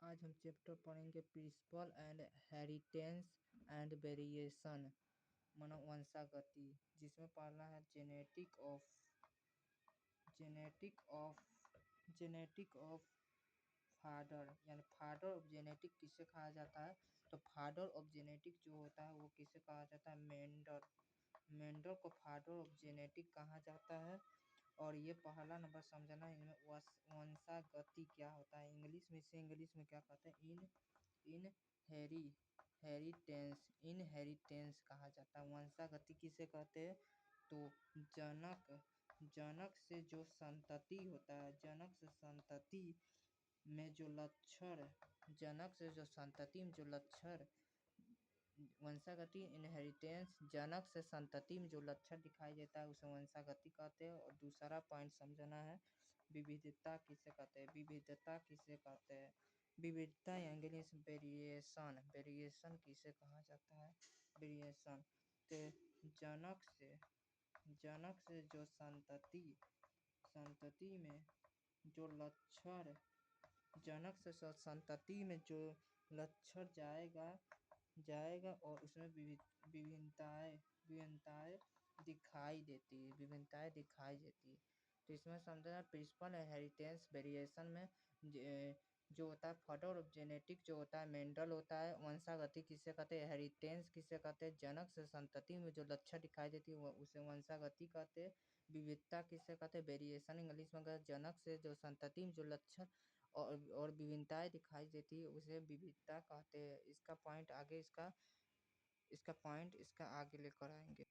आज हम चैप्टर पढ़ेंगे principle inheritance and variation मानो वंशागति, जिसमें पढ़ना है जेनेटिक ऑफ फादर, यानी फादर ऑफ जेनेटिक किसे कहा जाता है। तो फादर ऑफ जेनेटिक जो होता है वो किसे कहा जाता है, मेंडल को फादर ऑफ जेनेटिक कहा जाता है। और ये पहला नंबर समझना, इनमें वंशागति क्या होता है। इंग्लिश में क्या कहते हैं, इनहेरिटेंस कहा जाता है। वंशागति किसे कहते हैं, तो जनक से जो संतति होता है, जनक से संतति में जो लक्षण वंशागति इनहेरिटेंस, जनक से संतति में जो लक्षण दिखाई देता है उसे वंशागति कहते हैं। और दूसरा पॉइंट समझना है, विविधता किसे कहते हैं। विविधता इंग्लिश वेरिएशन किसे कहा जाता है, वेरिएशन। तो जनक से जो संतति में जो लक्षण, जनक से संतति में जो लक्षण जाएगा और उसमें विभिन्नताएं दिखाई देती है। तो इसमें समझना, प्रिंसिपल हेरिटेंस वेरिएशन में जो होता है फादर ऑफ जेनेटिक जो होता है मेंडल होता है। वंशागति किसे कहते हैं, हेरिटेंस किसे कहते हैं, जनक से संतति में जो लक्षण दिखाई देती है उसे वंशागति कहते हैं। विविधता किसे कहते हैं, वेरिएशन इंग्लिश में कहते हैं, जनक से जो संतति में जो लक्षण और विभिन्नताएं दिखाई देती है उसे विविधता कहते हैं। इसका पॉइंट आगे लेकर आएंगे।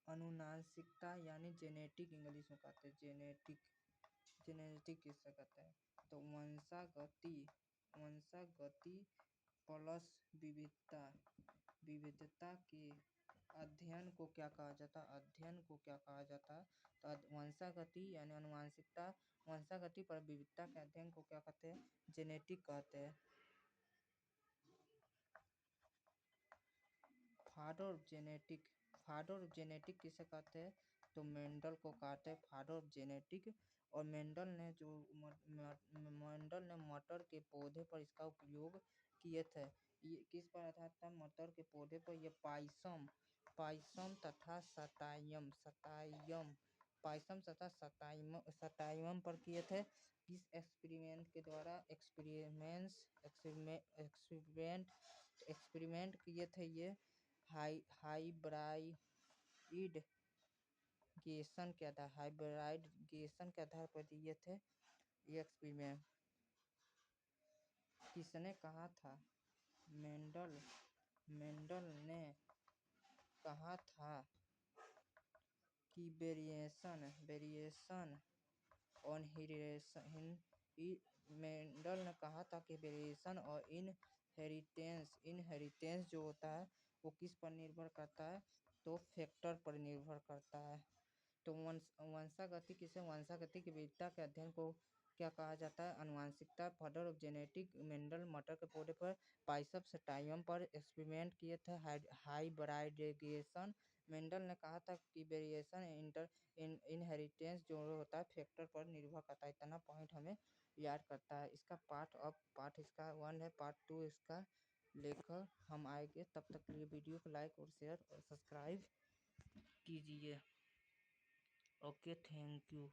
अनुनासिकता यानी जेनेटिक इंग्लिश में कहते हैं, जेनेटिक किसे कहते हैं। तो वंशागति प्लस विविधता के अध्ययन को क्या कहा जाता है, तो वंशागति यानी अनुवांशिकता, वंशागति पर विविधता के अध्ययन को क्या कहते हैं, जेनेटिक कहते हैं। फादर ऑफ जेनेटिक किसे कहते हैं, तो मेंडल को कहते हैं फादर ऑफ जेनेटिक। और मेंडल ने मटर के पौधे पर इसका उपयोग किए थे। ये किस पर आधारित था, मटर के पौधे पर। ये पाइसम तथा सताइमम पर किए थे। किस एक्सपेरिमेंट के द्वारा, एक्सपेरिमेंट किए थे ये हाइब्रिडाइजेशन के आधार पर दिए थे ये एक्सपेरिमेंट। किसने कहा था, मेंडल ने कहा था कि वेरिएशन और इनहेरिटेंस जो होता है वो किस पर निर्भर करता है, तो फैक्टर पर निर्भर करता है। तो वंशागति की विविधता के अध्ययन को क्या कहा जाता है, अनुवांशिकता। फादर ऑफ जेनेटिक मेंडल मटर के पौधे पर पाइसम सटाइम पर एक्सपेरिमेंट किए थे। हाइब्रिडाइजेशन, मेंडल ने कहा था कि वेरिएशन इनहेरिटेंस जो होता है फैक्टर पर निर्भर करता है। इतना पॉइंट हमें याद करता है। इसका पार्ट इसका 1 है, पार्ट 2 इसका लेकर हम आएंगे। तब तक के लिए वीडियो को लाइक और शेयर और सब्सक्राइब कीजिए। Okay, thank you.